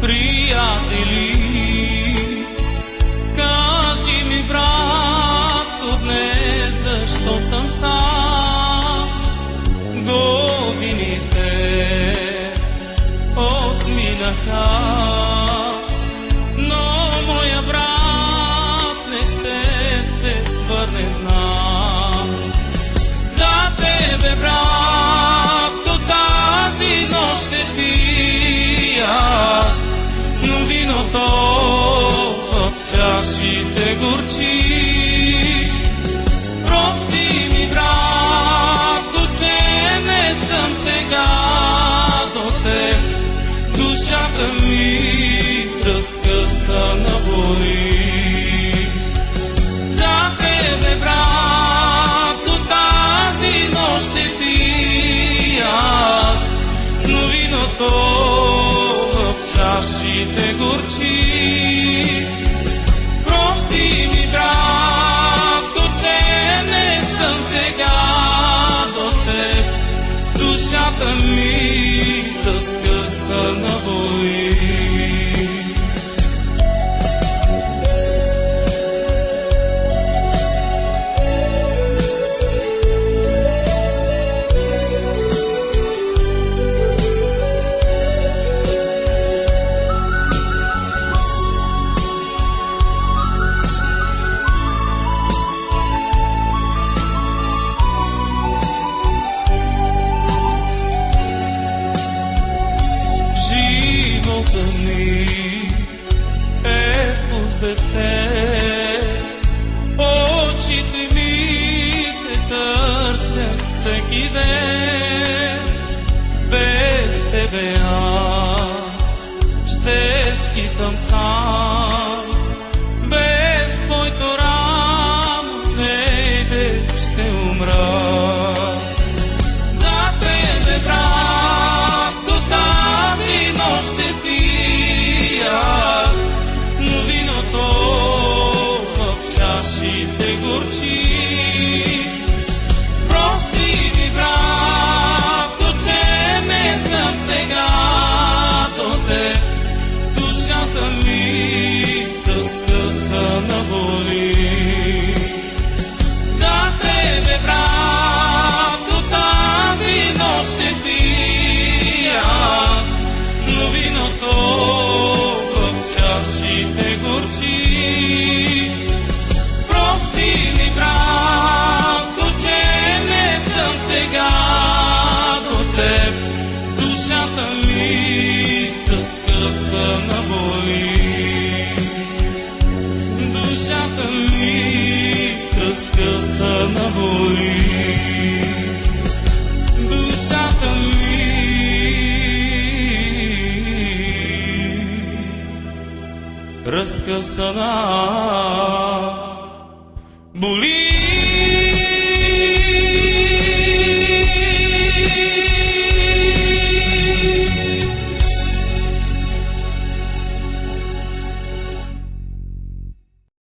приятели. Кажи ми, братко, днес защо съм сам? Годините отминаха, но моя брат не ще се върне, знам. За тебе, братко, тази нощ ще пия аз, но виното в чашите горчи. Прости ми, братко, че не съм сега до теб, душата ми разкъсана боли. За тебе, братко, тази нощ ще пия аз, но виното в чашите горчи. Прости ми, братко, че не съм сега до теб, душата ми разкъсана боли. Живота ми е пуст без теб, очите ми те търсят всеки ден. Без тебе аз ще скитам сам, без твоето рамо nejде ще умра. За тебе, братко, тази нощ ще пия аз, но виното в чашите горчи. Прости ми, братко, че не съм сега до теб, душата ми разкъсана боли. За тебе, братко, тази нощ ще пия аз, но виното в чашите горчи. Прости ми, братко, че не съм сега до теб, душата ми разкъсана боли. Душата ми разкъсана боли. Душата ми разкъсана боли.